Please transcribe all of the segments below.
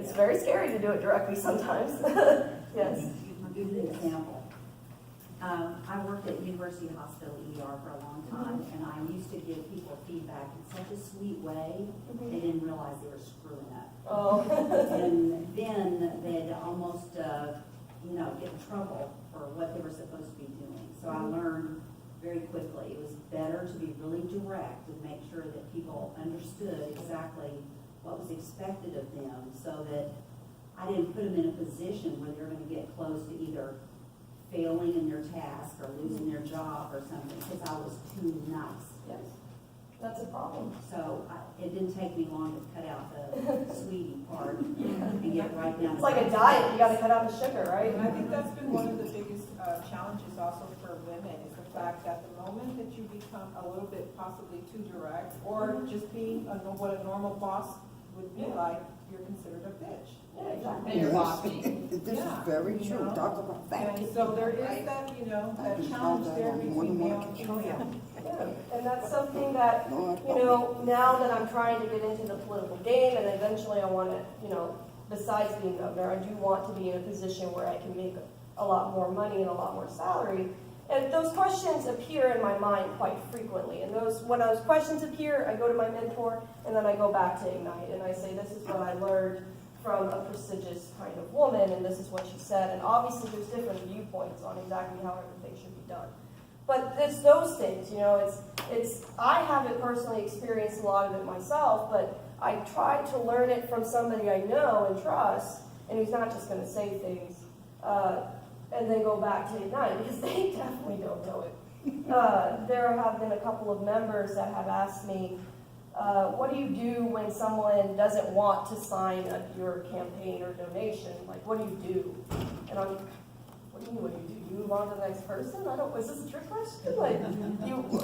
It's very scary to do it directly sometimes. Yes. I'll give you an example. I worked at University Hospital ER for a long time, and I used to give people feedback in such a sweet way, they didn't realize they were screwing up. Oh. And then they'd almost, get in trouble for what they were supposed to be doing. So I learned very quickly, it was better to be really direct and make sure that people understood exactly what was expected of them, so that I didn't put them in a position where they're going to get close to either failing in their task or losing their job or something, because I was too nice. Yes. That's a problem. So it didn't take me long to cut out the sweetie part and get right down to It's like a diet. You got to cut out the sugar, right? And I think that's been one of the biggest challenges also for women, is the fact that the moment that you become a little bit possibly too direct, or just being what a normal boss would be like, you're considered a bitch. Yeah, exactly. And you're bossy. This is Yeah, very you true. know. Talk about that. And so there is that, that challenge there between male and female. Yeah, and that's something that, now that I'm trying to get into the political game, and eventually I want to, besides being governor, I do want to be in a position where I can make a lot more money and a lot more salary. And those questions appear in my mind quite frequently. And when those questions appear, I go to my mentor, and then I go back to Ignite, and I say, this is what I learned from a prestigious kind of woman, and this is what she said. And obviously there's different viewpoints on exactly how everything should be done. But it's those things, I haven't personally experienced a lot of it myself, but I try to learn it from somebody I know and trust, and who's not just going to say things, and then go back to Ignite, because they definitely don't know it. There have been a couple of members that have asked me, what do you do when someone doesn't want to sign your campaign or donation? Like, what do you do? And I'm, what do you do? You move on to the next person? Is this a trick question? Like,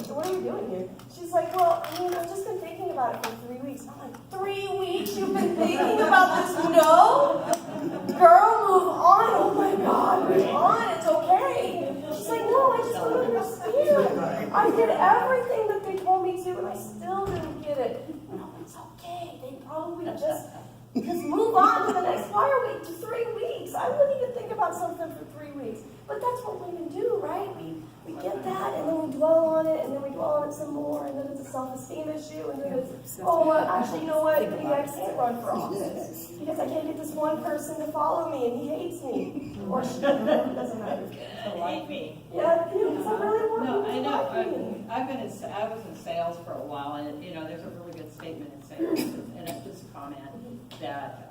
what are you doing here? She's like, well, I've just been thinking about it for 3 weeks. I'm like, 3 weeks you've been thinking about this? No? Girl, move on. Oh my God, move on. It's okay. She's like, no, I just don't understand. I did everything that they told me to, and I still didn't get it. No, it's okay. They probably just move on to the next. Why are we 3 weeks? I wouldn't even think about something for 3 weeks. But that's what women do, right? We get that, and then we dwell on it, and then we dwell on it some more, and then it's a self-esteem issue, and then it's, actually, you know what? Maybe I can't run for office because I can't get this one person to follow me, and he hates me, or she doesn't matter. Like me. Yeah, because I really want No, to I know. like me. I was in sales for a while, and there's a really good statement in sales, and it's just a comment that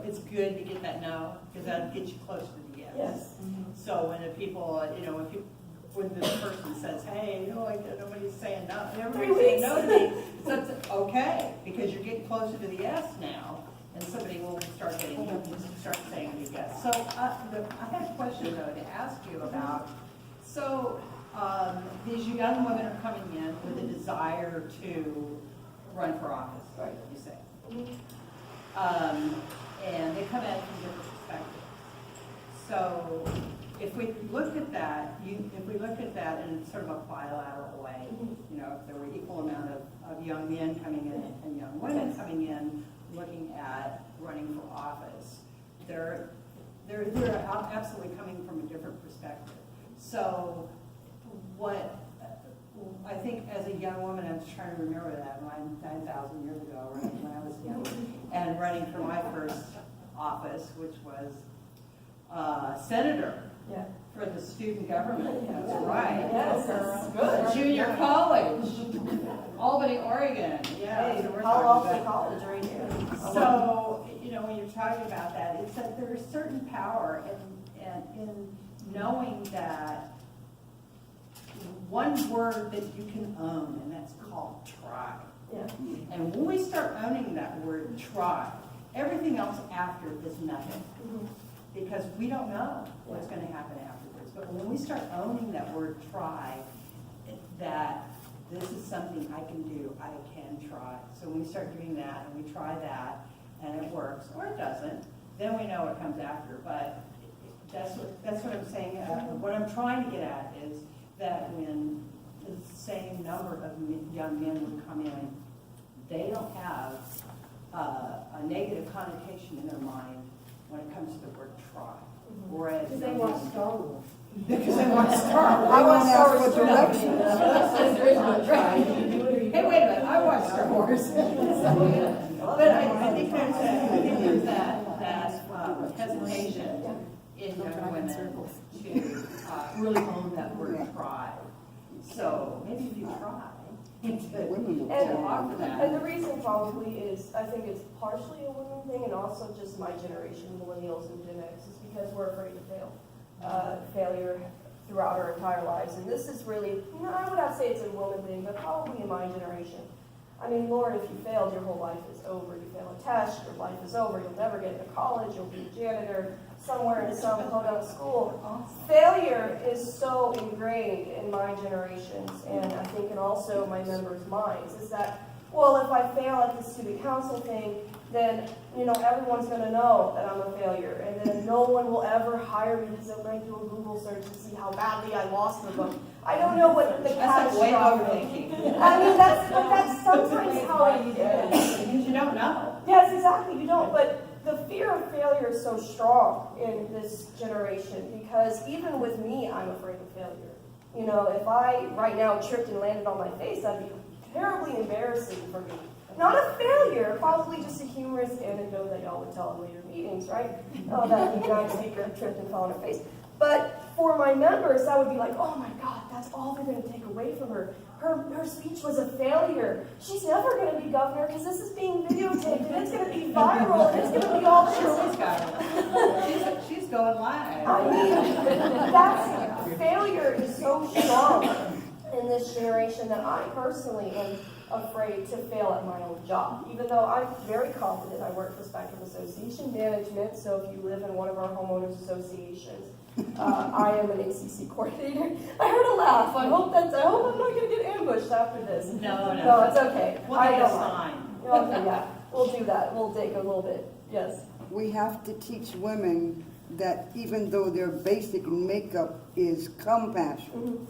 it's good to get that no, because that gets you closer to the yes. Yes. So when the people, when the person says, hey, nobody's saying no, everybody's saying no to me, so it's okay, because you're getting closer to the yes now, and somebody will start saying the yes. So I had a question though to ask you about. So these young women are coming in with a desire to run for office, right? You say, and they come at it from different perspectives. So if we looked at that, in sort of a bilateral way, if there were equal amount of young men coming in and young women coming in looking at running for office, they're absolutely coming from a different perspective. So what I think as a young woman, I'm just trying to remember that 9,000 years ago, right, when I was young, and running for my first office, which was senator for the student government. That's right. Yes, that's good. Junior college, Albany, Oregon. Yeah. Hey, So we're Palo talking Alto College right here. So, when you're talking about that, it's that there's certain power in knowing that one word that you can own, and that's called try. Yeah. And when we start owning that word try, everything else after is nothing. Because we don't know what's going to happen afterwards. But when we start owning that word try, that this is something I can do, I can try. So when we start doing that and we try that and it works, or it doesn't, then we know what comes after. But that's what I'm saying. What I'm trying to get at is that when the same number of young men would come in, they don't have a negative connotation in their mind when it comes to the word try. Whereas Because they want Star Wars. because they want Star Wars. I want Star ask Wars for directions. Hey, wait a minute, I watch Star Wars. But I think there's that hesitation in young women to really own that word try. So maybe if you try to offer that. And the reason probably is, I think it's partially a women thing and also just my generation, millennials and Gen X, is because we're afraid to fail. Failure throughout our entire lives. And this is really, I would not say it's a woman thing, but probably in my generation. I mean, Lord, if you failed, your whole life is over. You fail a test, your life is over. You'll never get into college. You'll be a janitor somewhere in some podunk school. Failure is so ingrained in my generations, and I think in also my members' minds, is that, well, if I fail at the student council thing, then, everyone's going to know that I'm a failure, and then no one will ever hire me because I'm going to do a Google search to see how badly I lost the book. I don't know what the That's like way catastrophic. overthinking. I mean, that's sometimes how it is. Because you don't know. Yes, exactly, you don't, but the fear of failure is so strong in this generation, because even with me, I'm afraid of failure. If I right now tripped and landed on my face, that'd be terribly embarrassing for me. Not a failure, probably just a humorous anecdote that y'all would tell in later meetings, right? Oh, that guy speaker tripped and fell on her face. But for my members, that would be like, oh my God, that's all they're going to take away from her. Her speech was a failure. She's never going to be governor because this is being videotaped and it's going to be viral and it's going to be all this. She's going live. I mean, failure is so strong in this generation that I personally am afraid to fail at my own job, even though I'm very confident. I work for Spectrum Association Management, so if you live in one of our homeowners associations, I am an ACC coordinator. I heard a laugh. I hope I'm not going to get ambushed after this. No, it's okay. We'll I get a don't sign. mind. Okay, yeah, we'll do that. We'll take a little bit. Yes. We have to teach women that even though their basic makeup is compassion,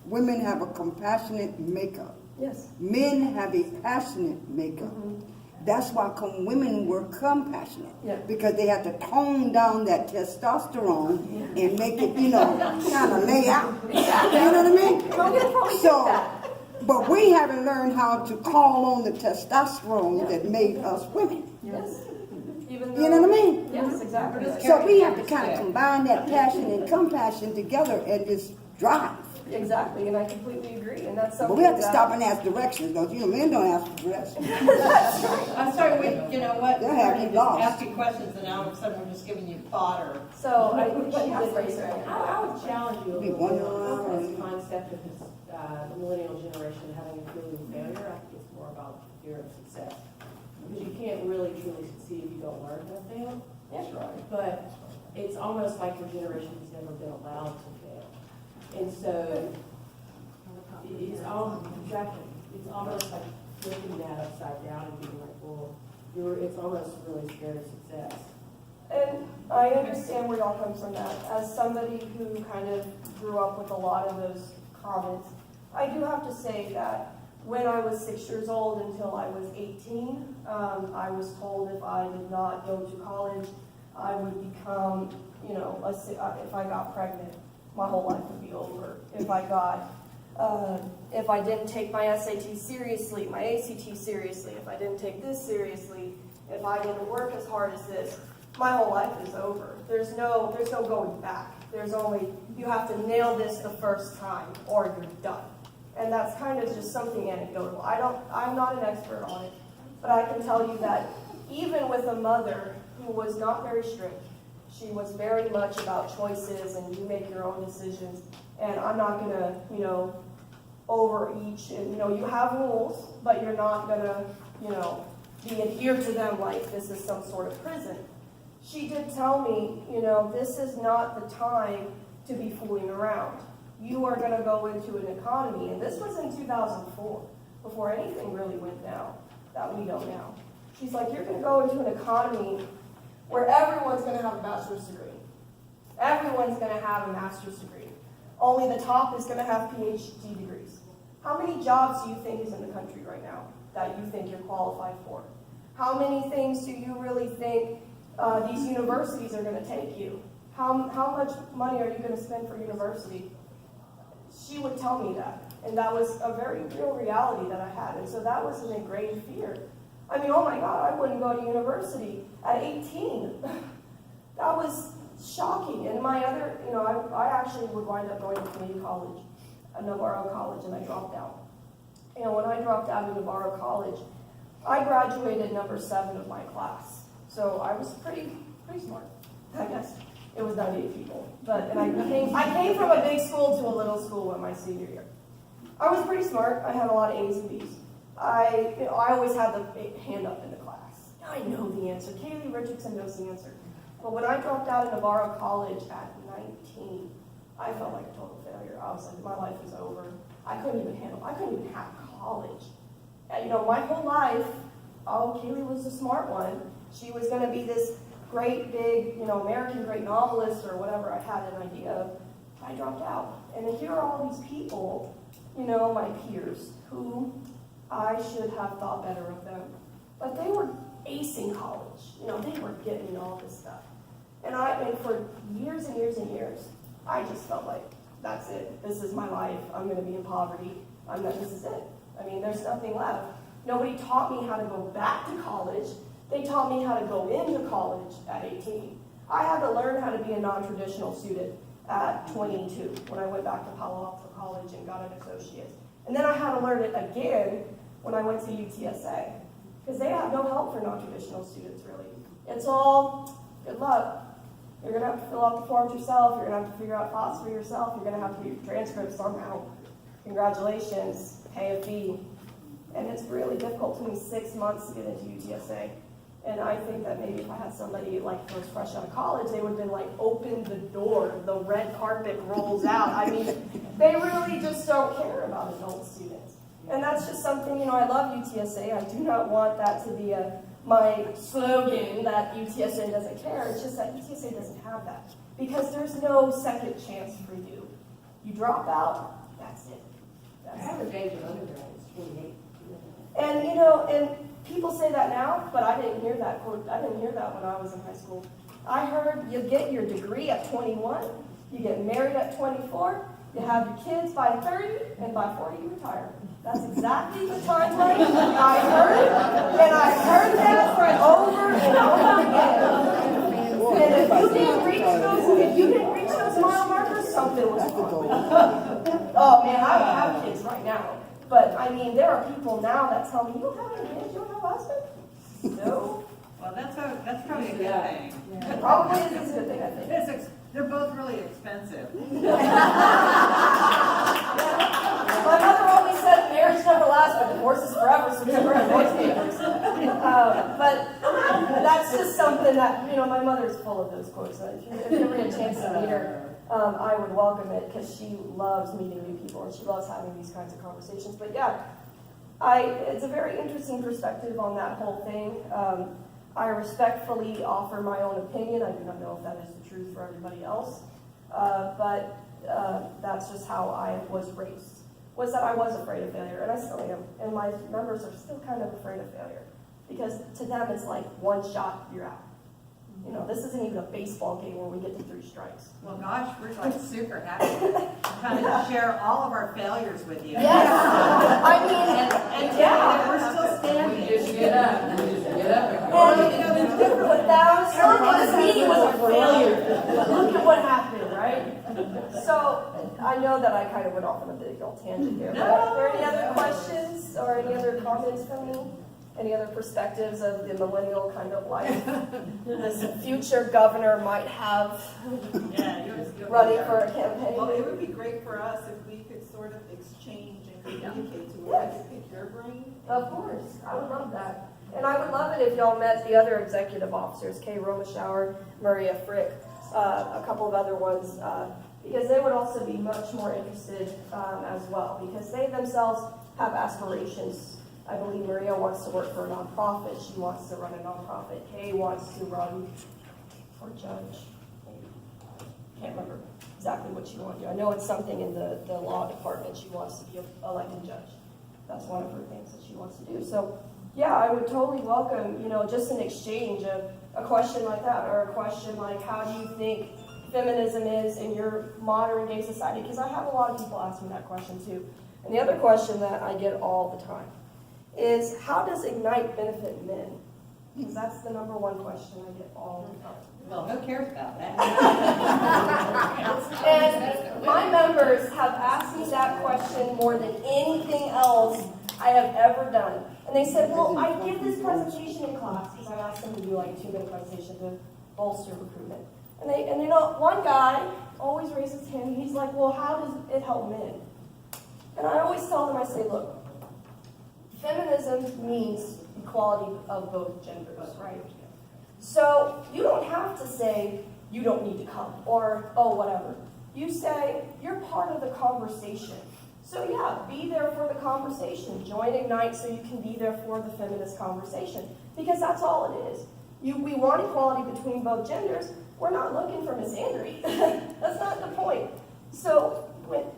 women have a compassionate makeup. Yes. Men have a passionate makeup. That's why women were compassionate. Yeah. Because they had to tone down that testosterone and make it, kind of lay out. You know what I mean? Well, we'll probably get So, that. but we haven't learned how to call on the testosterone that made us women. Yes. Even though, You know what I mean? Yes, exactly. So we have to kind of combine that passion and compassion together and just drive. Exactly, and I completely agree, and that's something But we have to that- stop and ask directions, because men don't ask for directions. I'm sorry, you know what? They'll have you We're lost. just asking questions and now all of a sudden we're just giving you fodder. So I think she did raise her hand. I would challenge you a Be little bit wonderful. on this concept of this, the millennial generation having a feeling of failure. I think it's more about fear of success. Because you can't really truly succeed if you don't learn how to fail. That's right. But it's almost like your generation has never been allowed to fail. And so it's almost like flipping that upside down and being like, well, it's almost really scared of success. And I understand where y'all come from that. As somebody who kind of grew up with a lot of those comments, I do have to say that when I was 6 years old until I was 18, I was told if I did not go to college, I would become, if I got pregnant, my whole life would be over. If I didn't take my SAT seriously, my ACT seriously, if I didn't take this seriously, if I didn't work as hard as this, my whole life is over. There's no going back. There's only, you have to nail this the first time or you're done. And that's kind of just something anecdotal. I'm not an expert on it, but I can tell you that even with a mother who was not very strict, she was very much about choices and you make your own decisions. And I'm not gonna, overreach and, you have rules, but you're not gonna, be adhered to them like this is some sort of prison. She did tell me, this is not the time to be fooling around. You are going to go into an economy, and this was in 2004, before anything really went down that we know now. She's like, you're going to go into an economy where everyone's going to have a bachelor's degree. Everyone's going to have a master's degree. Only the top is going to have PhD degrees. How many jobs do you think is in the country right now that you think you're qualified for? How many things do you really think these universities are gonna take you? How much money are you gonna spend for university? She would tell me that. And that was a very real reality that I had. And so that was an ingrained fear. I mean, oh my God, I wouldn't go to university at 18. That was shocking. And my other, I actually would wind up going to community college, Navarro College, and I dropped out. And when I dropped out of Navarro College, I graduated number 7 of my class. So I was pretty smart, I guess. It was 98 people. And I came from a big school to a little school in my senior year. I was pretty smart. I had a lot of A's and B's. I always had the hand up in the class. I know the answer. Caley Richardson knows the answer. But when I dropped out of Navarro College at 19, I felt like a total failure. I was like, my life was over. I couldn't even have college. And, my whole life, Caley was the smart one. She was going to be this great, big, American great novelist or whatever I had an idea of. I dropped out. And here are all these people, my peers, who I should have thought better of them. But they were acing college. They were getting all this stuff. And for years and years and years, I just felt like, that's it. This is my life. I'm going to be in poverty. This is it. I mean, there's nothing left. Nobody taught me how to go back to college. They taught me how to go into college at 18. I had to learn how to be a non-traditional student at 22 when I went back to Palo Alto College and got an associate's. And then I had to learn it again when I went to UTSA, because they have no help for non-traditional students, really. It's all good luck. You're going to have to fill out the forms yourself. You're going to have to figure out FOSS for yourself. You're going to have to do your transcripts somehow. Congratulations, pay a fee. And it's really difficult. It took me 6 months to get into UTSA. And I think that maybe if I had somebody like who was fresh out of college, they would have been like, open the door, the red carpet rolls out. I mean, they really just don't care about adult students. And that's just something, I love UTSA. I do not want that to be my slogan that UTSA doesn't care. It's just that UTSA doesn't have that. Because there's no second chance for you. You drop out, that's it. The average age of undergrad is 28. And, and people say that now, but I didn't hear that quote. I didn't hear that when I was in high school. I heard you get your degree at 21, you get married at 24, you have your kids by 30, and by 40 you retire. That's exactly the timeline I heard, and I heard that for over and over again. And if you didn't reach those mile markers, something was wrong. Oh man, I would have kids right now. But I mean, there are people now that tell me, you don't have any kids, you don't have a husband? No. Well, that's probably a good thing. Yeah. Probably is a good thing, I think. They're both really expensive. My mother always said marriage never lasts, but divorce is forever, so never divorce papers. But that's just something that, my mother's full of those quotes. If you ever get a chance to meet her, I would welcome it because she loves meeting new people and she loves having these kinds of conversations. But yeah, it's a very interesting perspective on that whole thing. I respectfully offer my own opinion. I do not know if that is the truth for everybody else, but that's just how I was raised, was that I was afraid of failure, and I still am. And my members are still kind of afraid of failure because to them it's like one shot, you're out. This isn't even a baseball game where we get to 3 strikes. Well, gosh, we're like super happy to kind of share all of our failures with you. Yes, I mean, and we're still standing. Just get up. And with that, this meeting was a failure. But look at what happened, right? So I know that I kind of went off on a big old tangent here. But are there any other questions or any other comments from me? Any other perspectives of the millennial kind of life this future governor might have running for a campaign? Well, it would be great for us if we could sort of exchange and communicate to it. I could pick your brain. Of course, I would love that. And I would love it if y'all met the other executive officers, Kay Romaschauer, Maria Frick, a couple of other ones, because they would also be much more interested as well, because they themselves have aspirations. I believe Maria wants to work for a nonprofit. She wants to run a nonprofit. Kay wants to run for judge. Maybe. Can't remember exactly what she wants to do. I know it's something in the law department. She wants to be an elected judge. That's one of her things that she wants to do. So yeah, I would totally welcome, just an exchange of a question like that, or a question like, how do you think feminism is in your modern day society? Because I have a lot of people ask me that question too. And the other question that I get all the time is, how does Ignite benefit men? Because that's the number one question I get all the time. Well, who cares about that? And my members have asked me that question more than anything else I have ever done. And they said, well, I give this presentation in class, because I asked them to do like 2-minute presentation to bolster recruitment. And one guy always raises his hand, and he's like, well, how does it help men? And I always tell them, I say, look, feminism means equality of both genders, right? So you don't have to say, you don't need to come, or, oh, whatever. You say, you're part of the conversation. So yeah, be there for the conversation. Join Ignite so you can be there for the feminist conversation. Because that's all it is. We want equality between both genders. We're not looking for misandry. That's not the point. So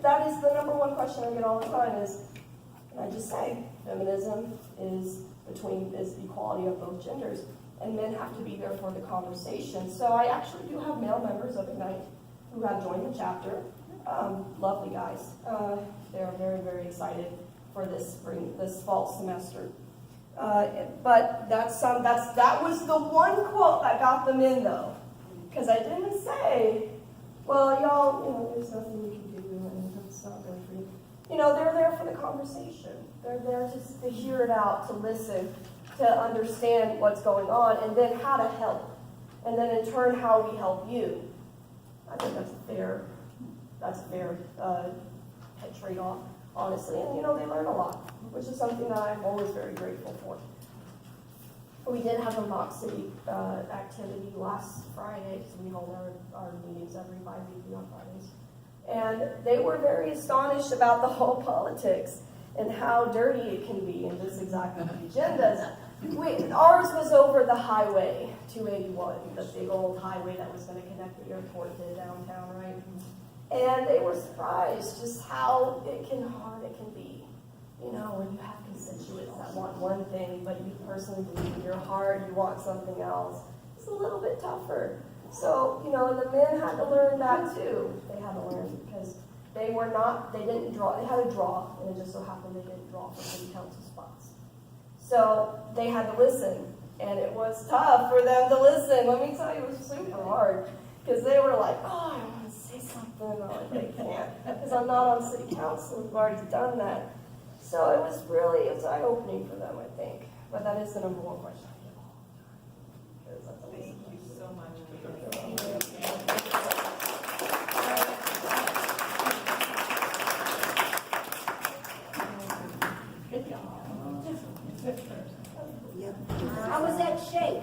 that is the number one question I get all the time is, and I just say, feminism is equality of both genders. And men have to be there for the conversation. So I actually do have male members of Ignite who have joined the chapter. Lovely guys. They're very, very excited for this fall semester. But that was the one quote that got them in though. Because I didn't say, well, y'all, there's nothing you can do and it's not good for you. They're there for the conversation. They're there to hear it out, to listen, to understand what's going on, and then how to help. And then in turn, how we help you. I think that's a fair trade-off, honestly. And they learn a lot, which is something that I'm always very grateful for. We did have a Mock City activity last Friday, because we hold our meetings every bi-weekly on Fridays. And they were very astonished about the whole politics and how dirty it can be and just exactly the agendas. Ours was over the highway, 281, the big old highway that was going to connect the airport to downtown, right? And they were surprised just how hard it can be. When you have constituents that want one thing, but you personally believe in your heart you want something else, it's a little bit tougher. So, and the men had to learn that too. They had to learn because they didn't draw, they had a draw, and it just so happened they didn't draw for city council spots. So they had to listen, and it was tough for them to listen. Let me tell you, it was super hard, because they were like, oh, I want to say something. I'm like, they can't, because I'm not on city council. We've already done that. So it was eye-opening for them, I think. But that is the number one question I get all the time. Thank you so much. Yep. How was that shape?